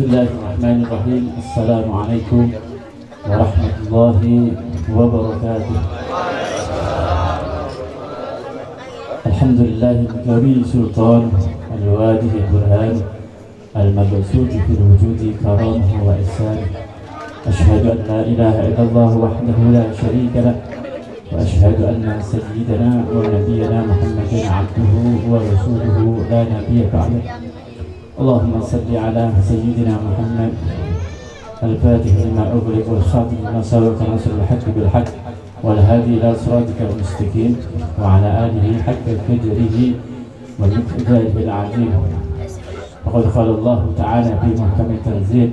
Bismillahirrahmanirrahim. Assalamualaikum warahmatullahi wabarakatuh. Alhamdulillahi kawi sultan al-wadih al-burhan al-mabsuti fil wujudi karamah wa ihsan. Ashhadu an la ilaha illallah wahdahu la sharika lah wa ashhadu anna sayyidana wa nabiyyana Muhammadan abduhu wa rasuluhu la nabiyya ba'dah. Allahumma salli ala sayyidina Muhammad al-fatih lima ughliq wal khatim lima sabaqa nasrul haqq bil haqq wal hadi ila siratikal mustaqim wa ala alihi haqqa qadrihi wa miqdarihi al-azim. Faqad qala Allah ta'ala fi muhkami tanzil.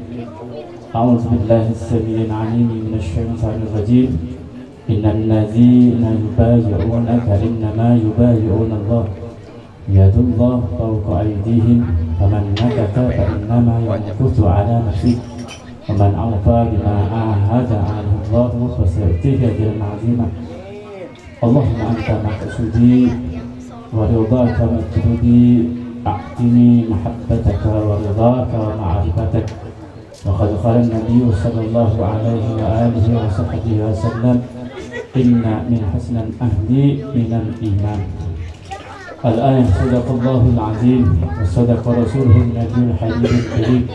A'udzu billahi as-sami'il 'alim minasy syaithanir rajim. Innal ladzina yubayyi'unaka innama yubayyi'una Allah yadullah fawqa aydihim faman nakatha fa innama yankutu ala nafsihi waman awfa bima ahada 'alaihi Allah fa sayutihi ajran 'azima. Allahumma anta maqsudi wa ridhaka matludi a'tini mahabbataka wa ridhaka wa ma'rifataka. Wa qad qala an-nabiy sallallahu alaihi wa alihi wa sahbihi wa sallam inna min husnil ahdi minal iman. Al-ayah sadaqallahul azim wa sadaqa rasuluhun nabiyul habibul karim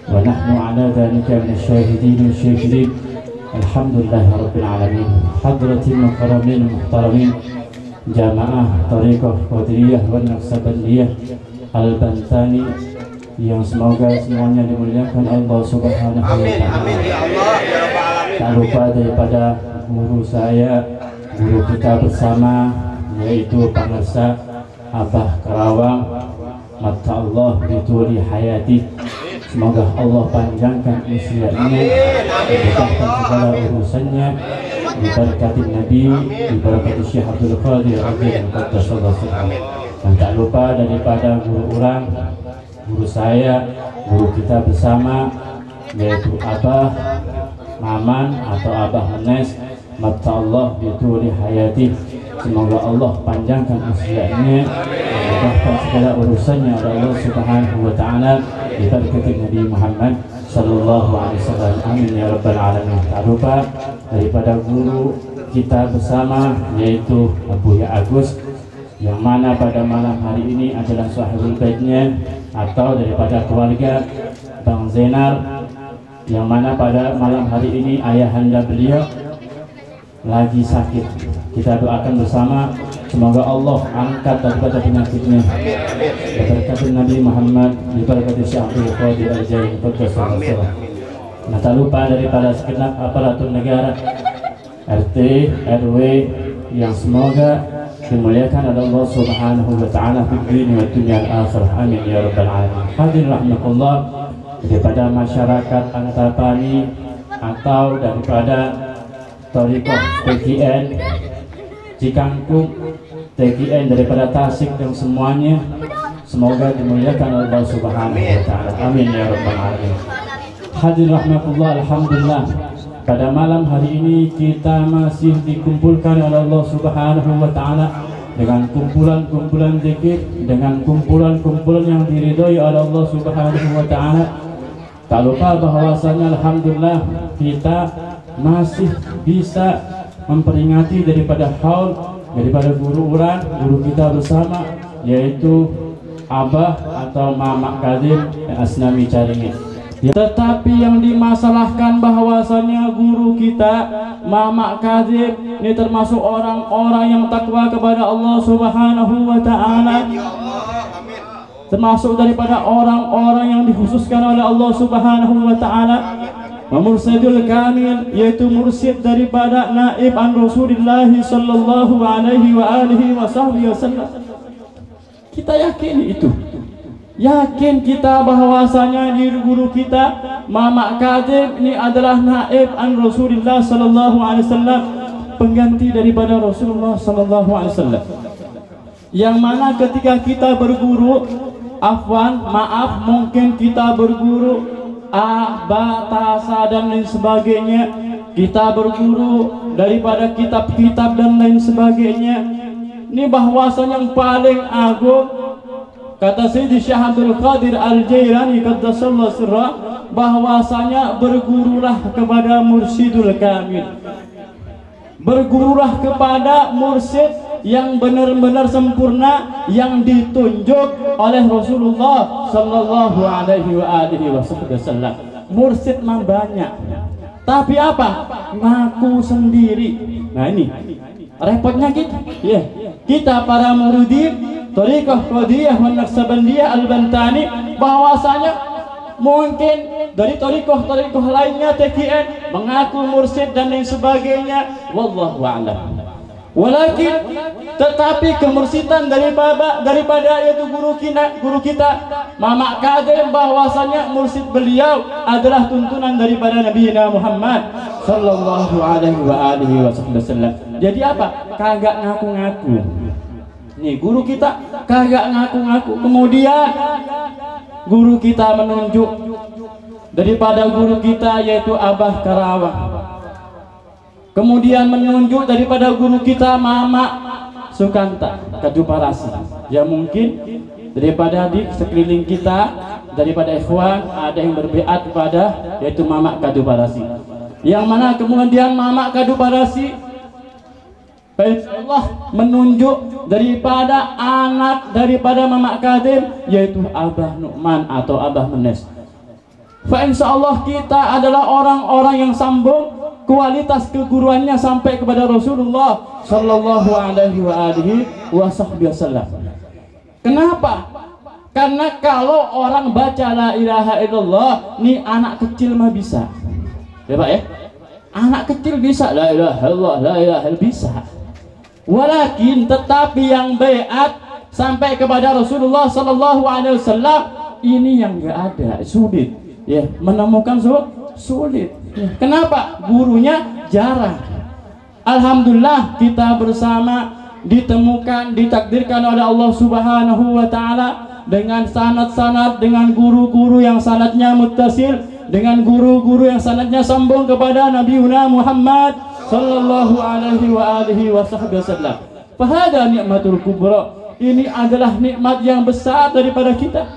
wa nahnu ala dhalika minasyahidin wa syakirin. Alhamdulillahi rabbil alamin. Hadratil mukarramin muhtaramin jamaah tariqah qadiriyah wa naqsabandiyah al-bantani yang semoga semuanya dimuliakan Allah subhanahu wa ta'ala. Amin ya Allah ya rabbal alamin. Tak lupa daripada guru saya, guru kita bersama, yaitu Pangersa Abah Karawang, mata Allah dituli hayati. Semoga Allah panjangkan usianya, dimudahkan segala urusannya, diberkati Nabi, diberkati Syekh Abdul Qadir radhiyallahu anhu. Dan tak lupa daripada guru orang, guru saya, guru kita bersama, yaitu Abah Maman atau Abah Menes, mata Allah dituli hayati. Semoga Allah panjangkan usianya, memudahkan segala urusannya oleh Allah Subhanahu wa ta'ala, diberkati Nabi Muhammad sallallahu alaihi wasallam. Amin ya rabbal alamin. Tak lupa daripada guru kita bersama, yaitu Abu Ya Agus, yang mana pada malam hari ini adalah sahibul baitnya atau daripada keluarga Bang Zainal, yang mana pada malam hari ini ayahanda beliau lagi sakit. Kita doakan bersama, semoga Allah angkat daripada penyakitnya, diberkati Nabi Muhammad, diberkati Syekh Abdul Qadir Al-Jailani. Nah, tak lupa daripada segenap aparatur negara, RT, RW, yang semoga dimuliakan oleh Allah Subhanahu wa ta'ala fi dunia wa dunia al-akhirah. Amin ya rabbal alamin. Hadirin rahmatullah, daripada masyarakat Antapani atau daripada Thariqah TKN Cikangkung, TKN daripada Tasik, dan semuanya semoga dimuliakan oleh Allah Subhanahu wa ta'ala. Amin ya rabbal alamin. Hadirin rahmatullah, alhamdulillah, pada malam hari ini kita masih dikumpulkan oleh Allah Subhanahu wa ta'ala dengan kumpulan-kumpulan zikir, dengan kumpulan-kumpulan yang diridhoi oleh Allah Subhanahu wa ta'ala. Tak lupa bahwasanya alhamdulillah kita masih bisa memperingati daripada haul daripada guru orang, guru kita bersama, yaitu Abah atau Mamak Kadim Asnami Caringin. Tetapi yang dimasalahkan bahwasanya guru kita Mamak Kadim ini termasuk orang-orang yang takwa kepada Allah Subhanahu wa ta'ala, termasuk daripada orang-orang yang dikhususkan oleh Allah Subhanahu wa ta'ala, Mursyidul Kamil, yaitu mursyid daripada naib an Rasulullah sallallahu alaihi wa alihi wasallam. Kita yakin itu, yakin kita bahwasanya diri guru kita Mamak Kadim ini adalah naib an Rasulullah sallallahu alaihi wasallam, pengganti daripada Rasulullah sallallahu alaihi wasallam, yang mana ketika kita berguru, maaf mungkin kita berguru batasa dan lain sebagainya, kita berguru daripada kitab-kitab dan lain sebagainya. Ini bahwasan yang paling agung kata Sayyidi Syekh Abdul Qadir Al-Jailani qaddasallahu sirra, bahwasanya bergurulah kepada mursyidul kamil, bergurulah kepada mursyid yang benar-benar sempurna, yang ditunjuk oleh Rasulullah sallallahu alaihi wasallam. Mursyid mah banyak, tapi apa? Ngaku sendiri. Nah ini repotnya kita. Ya, kita para muridin Thariqah Qadiyah wa Naqsabandiyah Al-Bantani, bahwasanya mungkin dari thariqah lainnya TKN mengaku mursyid dan lain sebagainya, wallahu a'lam. Walakin tetapi kemursidan daripada yaitu guru kita Mama Kadem, bahwasanya mursyid beliau adalah tuntunan daripada Nabi Muhammad sallallahu alaihi wasallam. Jadi apa? Kagak ngaku-ngaku. Nih guru kita kagak ngaku-ngaku. Kemudian guru kita menunjuk daripada guru kita yaitu Abah Karawang. Kemudian menunjuk daripada guru kita Mama Sukanta Kaduparasi. Ya mungkin daripada di sekeliling kita, daripada ikhwan ada yang berbiat kepada yaitu Mama Kaduparasi. Yang mana kemudian Mama Kaduparasi Allah menunjuk daripada anak daripada Mama Kadem yaitu Abah Nu'man atau Abah Menes. Fa insyaallah kita adalah orang-orang yang sambung kualitas keguruannya sampai kepada Rasulullah sallallahu alaihi wasallam. Kenapa? Karena kalau orang baca la ilaha illallah, nih anak kecil mah bisa. Ya Pak ya? Anak kecil bisa la ilaha illallah, la ilaha illallah bisa. Walakin tetapi yang baiat sampai kepada Rasulullah sallallahu alaihi wasallam ini yang enggak ada, sulit. Ya, menemukan sulit. Ya. Kenapa? Gurunya jarang. Alhamdulillah kita bersama ditemukan, ditakdirkan oleh Allah Subhanahu wa taala dengan sanad-sanad, dengan guru-guru yang sanadnya muttasil, dengan guru-guru yang sanadnya sambung kepada Nabi Muhammad sallallahu alaihi wasallam. Fahada nikmatul kubra. Ini adalah nikmat yang besar daripada kita.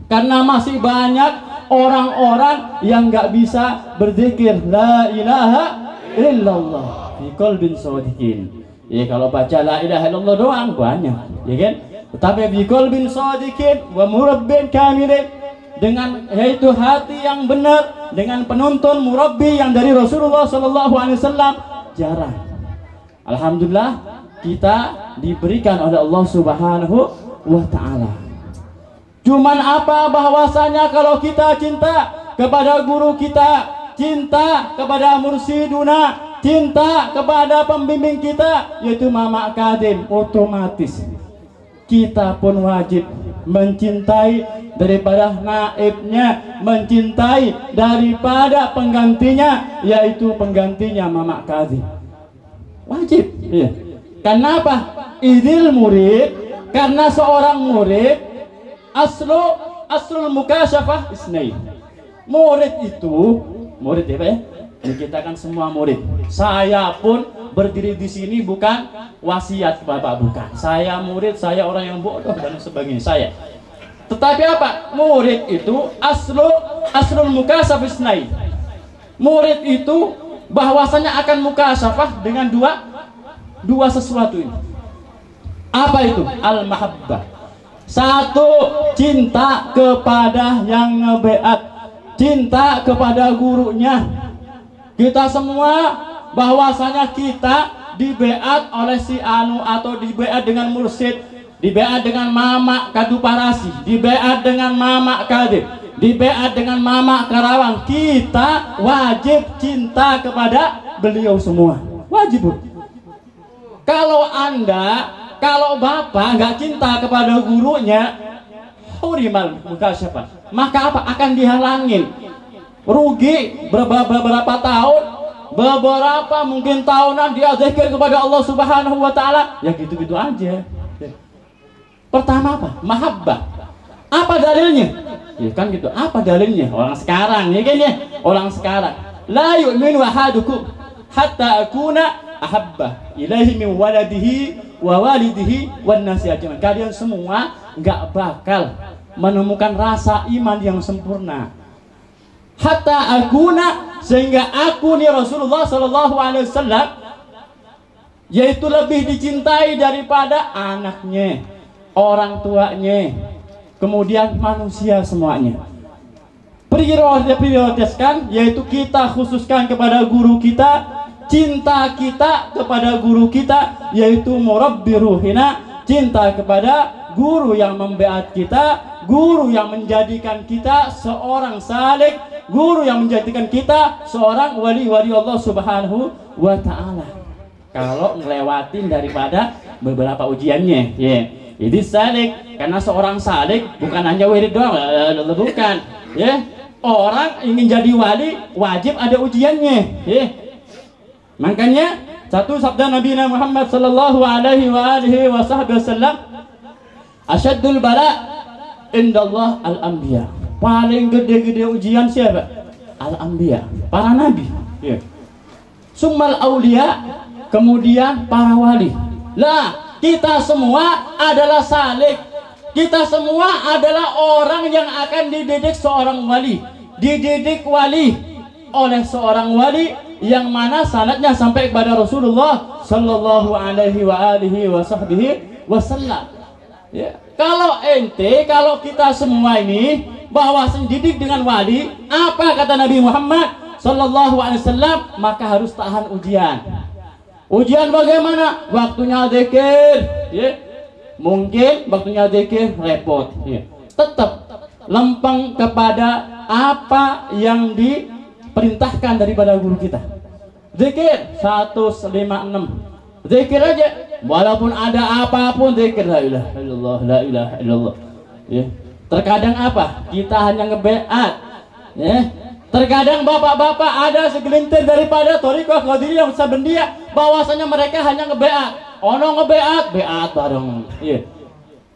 Karena masih banyak orang-orang yang enggak bisa berzikir la ilaha illallah fi qalbin shadiqin. Ya kalau baca la ilaha illallah doang banyak, ya kan? Tetapi fi qalbin shadiqin wa murabbin kamilin, dengan yaitu hati yang benar, dengan penuntun murabbi yang dari Rasulullah sallallahu alaihi wasallam jarang. Alhamdulillah kita diberikan oleh Allah Subhanahu wa taala. Cuman apa? Bahwasanya kalau kita cinta kepada guru kita, cinta kepada mursyiduna, cinta kepada pembimbing kita yaitu Mama Kadem, otomatis kita pun wajib mencintai daripada naibnya, mencintai daripada penggantinya yaitu penggantinya Mama Kadem. Wajib. Ya. Karena apa? Idil murid, karena seorang murid aslul mukasyafah isnain. Murid itu, murid ya Pak ya? Ini kita kan semua murid. Saya pun berdiri di sini bukan wasiat Bapak, bukan. Saya murid, saya orang yang bodoh dan sebagainya saya. Tetapi apa? Murid itu aslul mukasyafah isnain. Murid itu bahwasanya akan mukasyafah dengan dua sesuatu ini. Apa itu? Al-mahabbah. Satu, cinta kepada yang ngebeat, cinta kepada gurunya. Kita semua bahwasanya kita dibeat oleh si anu atau dibeat dengan mursyid, dibeat dengan Mama Kaduparasi, dibeat dengan Mama Kadem, dibeat dengan Mama Karawang. Kita wajib cinta kepada beliau semua. Wajib. Kalau bapak nggak cinta kepada gurunya, hurimal mukasyafah, maka apa? Akan dihalangin, rugi beberapa tahun, beberapa mungkin tahunan dia zikir kepada Allah Subhanahu wa taala, ya gitu-gitu aja. Pertama apa? Mahabbah. Apa dalilnya? Ya kan gitu. Apa dalilnya? Orang sekarang, ya kan ya? Orang sekarang. La yu'minu ahadukum hatta akuna ahabba ilaihi min waladihi wa walidihi wan nasi ajmain. Kalian semua nggak bakal menemukan rasa iman yang sempurna. Hatta akuna, sehingga aku nih Rasulullah Shallallahu Alaihi Wasallam, yaitu lebih dicintai daripada anaknya, orang tuanya, kemudian manusia semuanya. Prioritaskan, yaitu kita khususkan kepada guru kita, cinta kita kepada guru kita, yaitu murabbi ruhina, cinta kepada guru yang membeat kita, guru yang menjadikan kita seorang salik, guru yang menjadikan kita seorang wali-wali Allah Subhanahu wa Ta'ala. Kalau ngelewatin daripada beberapa ujiannya, ya. Jadi salik, karena seorang salik bukan hanya wirid doang, bukan, ya. Orang ingin jadi wali wajib ada ujiannya, ya. Makanya satu sabda Nabi Muhammad sallallahu alaihi wasallam, asyaddul bala indallah al-anbiya. Paling gede-gede ujian siapa? Al-anbiya, para nabi, ya. Summal aulia, kemudian para wali. Lah, kita semua adalah salik. Kita semua adalah orang yang akan dididik seorang wali. Dididik wali oleh seorang wali yang mana sanadnya sampai kepada Rasulullah sallallahu alaihi wasallam. Ya. Kalau kita semua ini bahwa dididik dengan wali, apa kata Nabi Muhammad sallallahu alaihi wasallam? Maka harus tahan ujian. Ujian bagaimana? Waktunya zikir, ya. Mungkin waktunya zikir repot, ya. Tetap lempeng kepada apa yang diperintahkan daripada guru kita. Zikir 156. Zikir aja, walaupun ada apapun zikir, la ilaha illallah, la ilaha illallah. Ya. Terkadang apa? Kita hanya ngebeat, ya. Terkadang bapak-bapak ada segelintir daripada thariqah Qadiriyah Sabandiyah bahwasanya mereka hanya ngebeat. Ono ngebeat, beat bareng. Ya.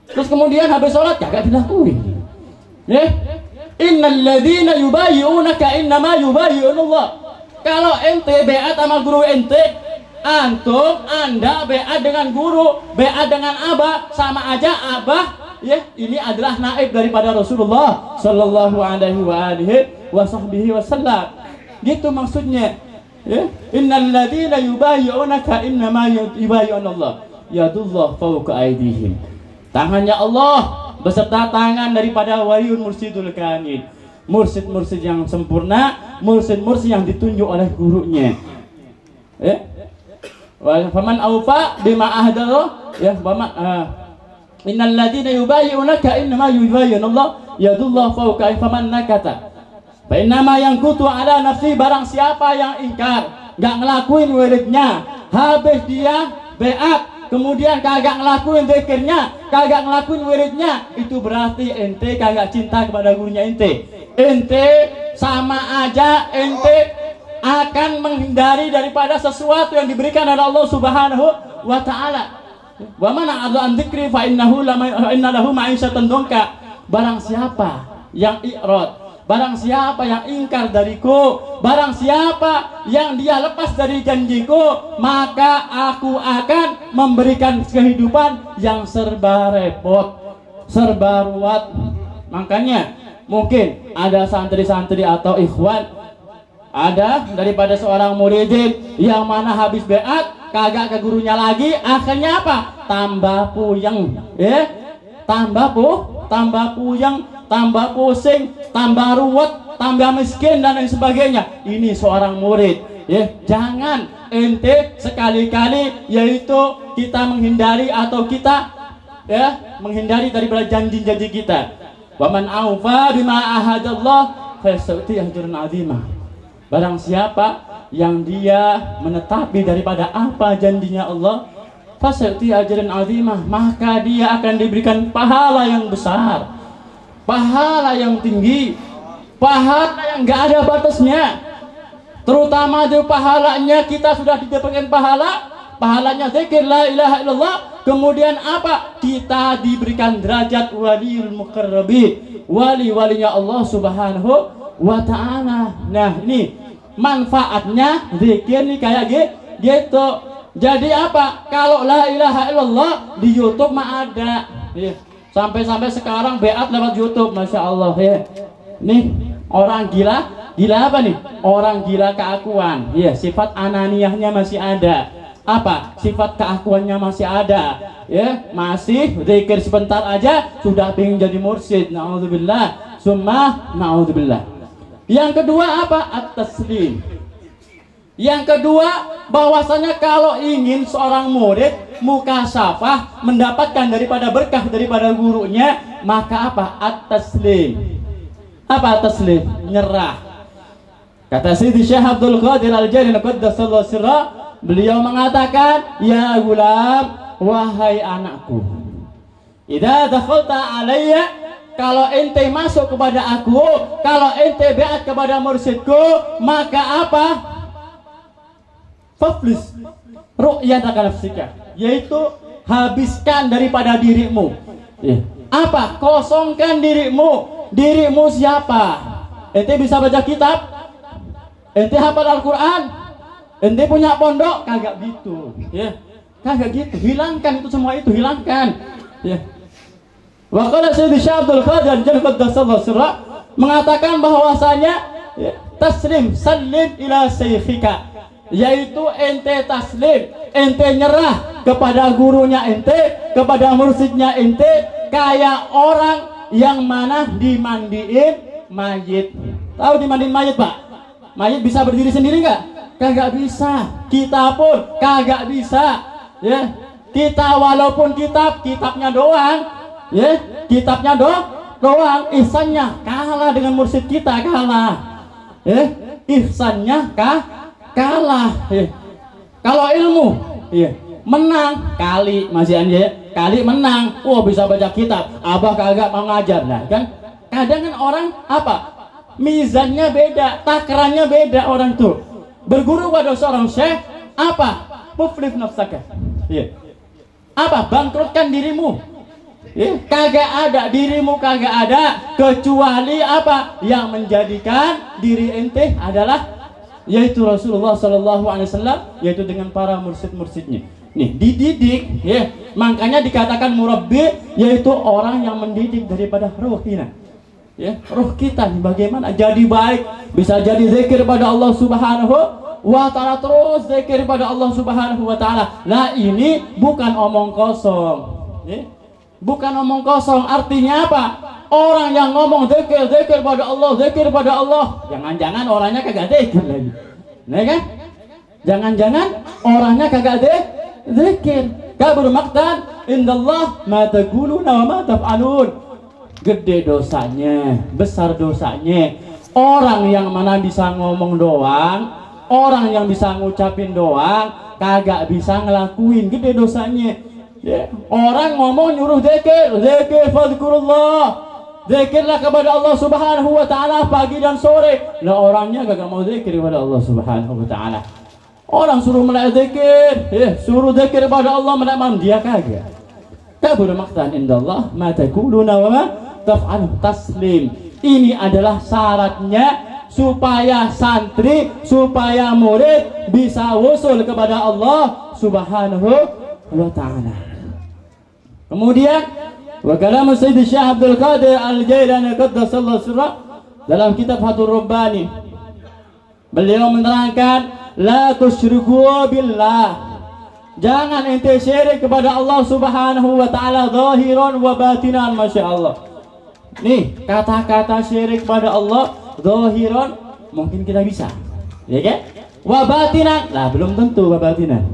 Terus kemudian habis sholat kagak dilakuin. Ya. Innal ladzina yubayyi'unaka innama yubayyi'unallah. Kalau ente beat sama guru ente, antum Anda beat dengan guru, beat dengan abah, sama aja abah, ya, ini adalah naib daripada Rasulullah sallallahu alaihi wasallam. Gitu maksudnya. Ya, innal ladzina yubayyi'unaka innama yubayyi'unallah. Yadullah fawqa aydihim. Tangannya Allah beserta tangan daripada waliun mursyidul kamil. Mursyid-mursyid yang sempurna, mursyid-mursyid yang ditunjuk oleh gurunya. Ya. Wa faman aufa bima ahdahu, ya, innal ladzina yubayyi'unaka innama yubayyi'unallah yadullah fawqa faman nakata. Fa innama yanqutu ala nafsi, barang siapa yang ingkar, enggak ngelakuin wiridnya, habis dia beat, kemudian kagak ngelakuin zikirnya, kagak ngelakuin wiridnya, itu berarti ente kagak cinta kepada gurunya ente. Ente sama aja ente akan menghindari daripada sesuatu yang diberikan oleh Allah Subhanahu wa Ta'ala. Wa man a'rada an dzikri fa innahu lahu ma'isyatan dhanka. Barang siapa yang i'rad, barang siapa yang ingkar dariku, barang siapa yang dia lepas dari janjiku, maka aku akan memberikan kehidupan yang serba repot, serba ruwet. Makanya mungkin ada santri-santri atau ikhwan, ada daripada seorang muridin yang mana habis beat kagak ke gurunya lagi, akhirnya apa? Tambah puyeng, ya, tambah puyeng, tambah pusing, tambah ruwet, tambah miskin dan lain sebagainya. Ini seorang murid, ya. Jangan ente sekali-kali yaitu kita menghindari atau kita, ya, menghindari daripada janji-janji kita. Wa man aufa bima ahadallah fa yastati ajran azimah. Barang siapa yang dia menetapi daripada apa janjinya Allah, fa yastati ajran azimah, maka dia akan diberikan pahala yang besar, pahala yang tinggi, pahala yang enggak ada batasnya. Terutama di pahalanya kita sudah didapatkan pahalanya zikir la ilaha illallah. Kemudian apa? Kita diberikan derajat waliul muqarrabin, wali-walinya Allah Subhanahu wa Ta'ala. Nah, ini manfaatnya zikir nih kayak gitu. Jadi apa? Kalau la ilaha illallah di YouTube mah ada. Sampai-sampai sekarang beat lewat YouTube, Masya Allah ya. Nih orang gila, gila apa nih? Orang gila keakuan. Ya, sifat ananiyahnya masih ada. Apa? Sifat keakuannya masih ada. Ya, masih zikir sebentar aja sudah pengen jadi mursyid. Naudzubillah, summa naudzubillah. Yang kedua apa? At-taslim. Yang kedua, bahwasanya kalau ingin seorang murid mukasyafah mendapatkan daripada berkah daripada gurunya, maka apa? At-taslim. Apa at-taslim? Nyerah. Kata Sayyidi Syekh Abdul Qadir Al-Jailani qaddasallahu sirra, beliau mengatakan, "Ya gulam, wahai anakku, idza dakhalta alayya, kalau ente masuk kepada aku, kalau ente beat kepada mursyidku, maka apa? Faflis ru'yataka nafsika, yaitu habiskan daripada dirimu. Apa? Kosongkan dirimu. Dirimu siapa? Ente bisa baca kitab? Ente hafal Al-Quran? Ente punya pondok? Kagak gitu. Ya, kagak gitu. Hilangkan itu semua, itu hilangkan. Ya. Wa qala Sayyidi Syekh Abdul Qadir Al-Jailani sirra mengatakan bahwasanya taslim salim ila syekhika, yaitu ente taslim, ente nyerah kepada gurunya ente, kepada mursyidnya ente, kayak orang yang mana dimandiin mayit. Tahu dimandiin mayit, Pak? Mayit bisa berdiri sendiri nggak? Kagak bisa. Kita pun kagak bisa. Ya, kita walaupun kitabnya doang, ya, kitabnya doang, ihsannya kalah dengan mursyid kita, kalah. Ya, ihsannya kalah. Kalau ilmu menang kali, masih aja kali menang. Bisa baca kitab, abah kagak mau ngajar. Nah kan kadang kan orang apa, mizannya beda, takarannya beda. Orang tuh berguru pada seorang syekh, apa, muflif nafsaka, apa, bangkrutkan dirimu. Kagak ada, dirimu kagak ada, kecuali apa yang menjadikan diri ente adalah yaitu Rasulullah SAW, yaitu dengan para mursyid-mursyidnya. Nih, dididik, ya. Makanya dikatakan murabbi, yaitu orang yang mendidik daripada ruh kita. Ya, ruh kita bagaimana jadi baik, bisa jadi zikir pada Allah Subhanahu wa Ta'ala, terus zikir pada Allah Subhanahu wa Ta'ala. Nah, ini bukan omong kosong. Ya. Bukan omong kosong, artinya apa? Orang yang ngomong zikir pada Allah, zikir pada Allah, jangan-jangan orangnya kagak zikir lagi, nah kan? Jangan-jangan orangnya kagak zikir. Kabur maqtan indallah ma taquluna wa ma taf'alun. Gede dosanya, besar dosanya. Orang yang mana bisa ngomong doang, orang yang bisa ngucapin doang, kagak bisa ngelakuin, gede dosanya. Orang ngomong nyuruh zikir fadhkurullah, zikirlah kepada Allah Subhanahu wa Ta'ala pagi dan sore. Lah orangnya kagak mau zikir kepada Allah Subhanahu wa Ta'ala. Orang suruh mulai zikir, suruh zikir kepada Allah malam, dia kagak. Kabur maqtan indallah ma taquluna wa ma taf'alun. Taslim. Ini adalah syaratnya supaya santri, supaya murid bisa wusul kepada Allah Subhanahu wa Ta'ala. Kemudian wa kalam Sayyidi Syekh Abdul Qadir Al-Jailani qaddasallahu sirra dalam kitab Fathur Rabbani, beliau menerangkan la tusyriku billah, jangan ente syirik kepada Allah Subhanahu wa Ta'ala zahiran wa batinan. Masya Allah. Nih kata-kata syirik pada Allah zahiran mungkin kita bisa, ya kan? Wa batinan lah belum tentu wa batinan.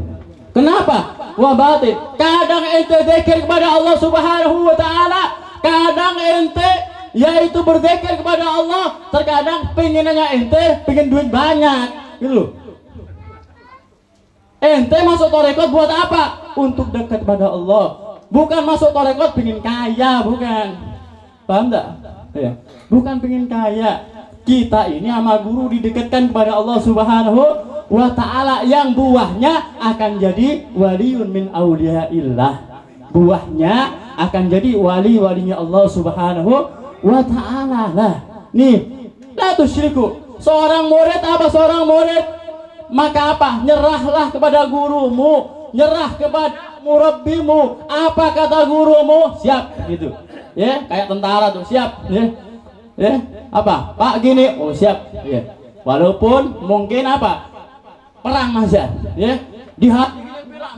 Kenapa? Wa batin. Kadang ente zikir kepada Allah Subhanahu wa Ta'ala, kadang ente yaitu berzikir kepada Allah, terkadang pengennya ente pengen duit banyak, gitu loh. Ente masuk tarekat buat apa? Untuk dekat pada Allah. Bukan masuk tarekat pengen kaya, bukan. Paham enggak? Ya. Bukan pengen kaya. Kita ini sama guru didekatkan kepada Allah Subhanahu wa Ta'ala, yang buahnya akan jadi waliun min auliyaillah. Buahnya akan jadi wali-walinya Allah Subhanahu wa Ta'ala. Lah, nih, la tusyriku. Seorang murid apa? Seorang murid maka apa? Nyerahlah kepada gurumu, nyerah kepada murabbimu. Apa kata gurumu? Siap, gitu. ya kayak tentara tuh, siap, ya apa Pak gini, oh siap, ya walaupun mungkin apa perang masih, ya di hati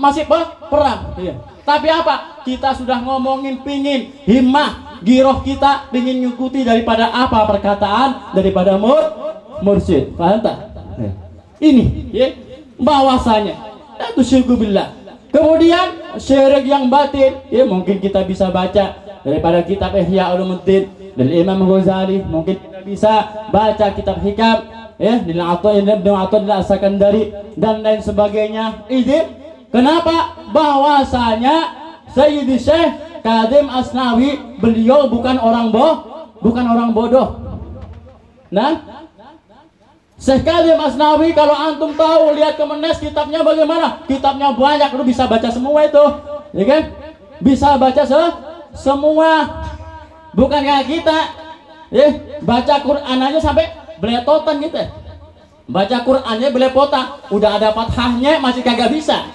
masih perang, ya tapi apa kita sudah ngomongin pingin himmah giroh kita pingin ngikuti daripada apa perkataan daripada mursyid, paham tak? Ya. Ini ya bahwasanya itu syukurillah. Kemudian syirik yang batin, ya mungkin kita bisa baca daripada kitab Ihya Ulumuddin dari Imam Ghazali, mungkin kita bisa baca kitab Hikam ya dari Ibnu Athaillah As-Sakandari dan lain sebagainya. Ini kenapa? Bahwasanya Sayyidi Syekh Kadim Asnawi beliau bukan orang bodoh. Nah, Syekh Kadim Asnawi kalau antum tahu lihat Kemenes kitabnya bagaimana? Kitabnya banyak, lu bisa baca semua itu, ya kan? Bisa baca semua. Bukan kayak kita, ya baca Quran aja sampai beletotan gitu. Baca Qurannya belepotan, udah ada fathahnya masih kagak bisa.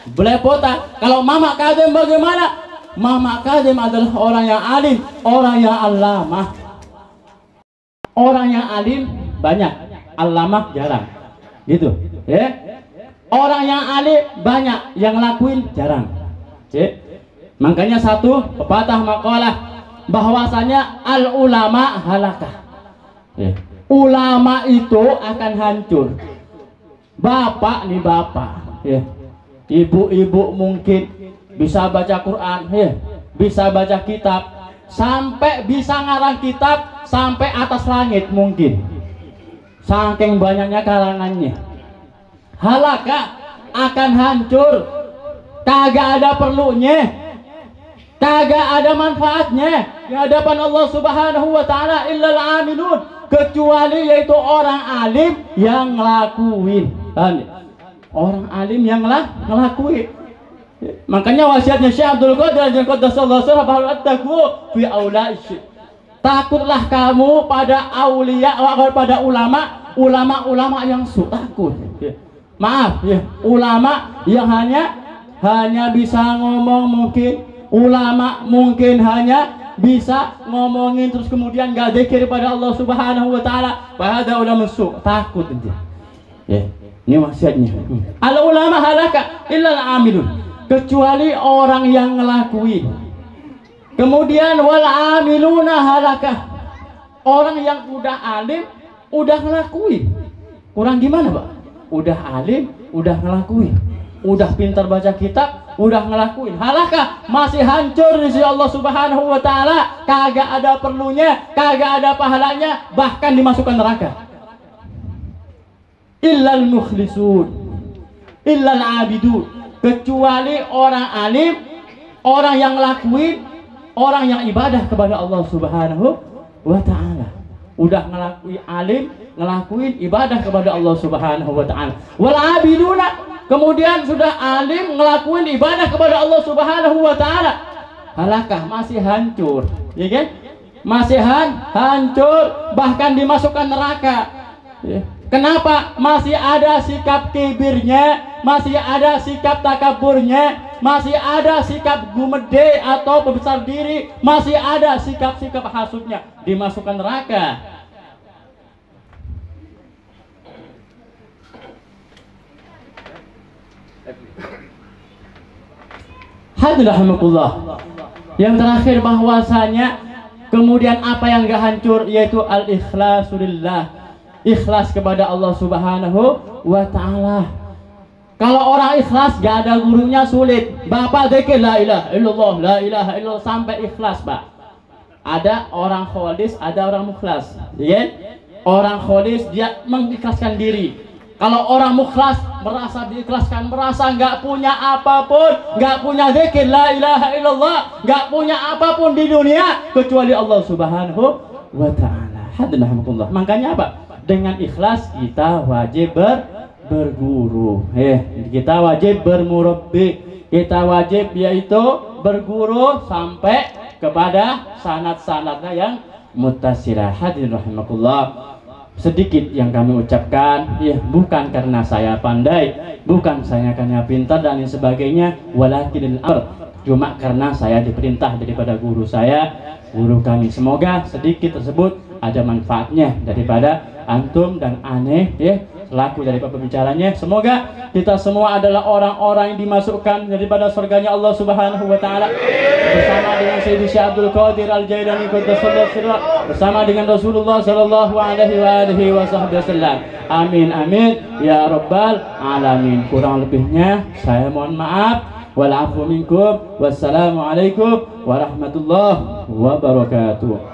Belepotan. Kalau Mama Kadim bagaimana? Mama Kadim adalah orang yang alim, orang yang allamah. Orang yang alim banyak, allamah jarang. Gitu, ya. Orang yang alim banyak, yang lakuin jarang. Ya. Makanya satu pepatah makalah bahwasanya al ulama halakah. Ya. Ulama itu akan hancur. Bapak nih bapak, ya. Ibu-ibu mungkin bisa baca Quran, ya. Bisa baca kitab, sampai bisa ngarang kitab sampai atas langit mungkin. Saking banyaknya karangannya. Halakah akan hancur. Kagak ada perlunya. Kagak ada manfaatnya di hadapan Allah Subhanahu wa taala illal amilun, kecuali yaitu orang alim yang ngelakuin. Orang alim yang ngelakuin. Makanya wasiatnya Syekh Abdul Qadir Qaddasallahu sirrahu at-taqwa fi aulaish. Takutlah kamu pada aulia, pada ulama yang takut. Maaf ya, ulama yang hanya bisa ngomong mungkin. Ulama mungkin hanya bisa ngomongin terus kemudian gak dzikir pada Allah Subhanahu wa taala. Padahal udah masuk takut dia. Ya, ini wasiatnya. Al ulama halaka illal amilun, kecuali orang yang ngelakuin. Kemudian wal amiluna halaka, orang yang udah alim, udah ngelakuin. Kurang gimana, Pak? Udah alim, udah ngelakuin. Udah pintar baca kitab, udah ngelakuin. Halakah? Masih hancur di sisi Allah Subhanahu wa taala, kagak ada perlunya, kagak ada pahalanya, bahkan dimasukkan neraka. Illal mukhlisun, illal abidun, kecuali orang alim, orang yang ngelakuin, orang yang ibadah kepada Allah Subhanahu wa taala. Udah ngelakuin alim, ngelakuin ibadah kepada Allah Subhanahu wa taala. Wal abiduna, kemudian sudah alim ngelakuin ibadah kepada Allah Subhanahu wa taala. Halakah? Masih hancur, ya kan? Masih hancur, bahkan dimasukkan neraka. Ya. Kenapa? Masih ada sikap kibirnya, masih ada sikap takaburnya, masih ada sikap gumede atau pembesar diri, masih ada sikap-sikap hasudnya, dimasukkan neraka. Alhamdulillah. Yang terakhir bahwasanya kemudian apa yang gak hancur yaitu al-ikhlasu lillah, ikhlas kepada Allah Subhanahu wa taala. Kalau orang ikhlas gak ada gurunya sulit. Bapak dzikir la ilaha illallah, la ilaha illallah sampai ikhlas, Pak. Ada orang kholis, ada orang mukhlas, ya. Orang kholis dia mengikhlaskan diri. Kalau orang mukhlas merasa diikhlaskan, merasa nggak punya apapun, nggak punya zikir la ilaha illallah, nggak punya apapun di dunia kecuali Allah Subhanahu wa taala. Alhamdulillah. Makanya apa? Dengan ikhlas kita wajib berguru. Kita wajib bermurabbi. Kita wajib yaitu berguru sampai kepada sanad-sanadnya yang muttasilah. Alhamdulillah. Sedikit yang kami ucapkan, ya bukan karena saya pandai, bukan saya karena pintar dan lain sebagainya, walakinil amr, cuma karena saya diperintah daripada guru saya guru kami. Semoga sedikit tersebut ada manfaatnya daripada antum dan aneh ya selaku dari pembicaranya. Semoga kita semua adalah orang-orang yang dimasukkan daripada surganya Allah Subhanahu wa taala bersama dengan Sayyidi Syekh Abdul Qadir Al-Jailani qaddasallahu sirra, bersama dengan Rasulullah sallallahu alaihi wasallam. Amin amin ya rabbal alamin. Kurang lebihnya saya mohon maaf. Wal afu minkum. Wassalamualaikum warahmatullahi wabarakatuh.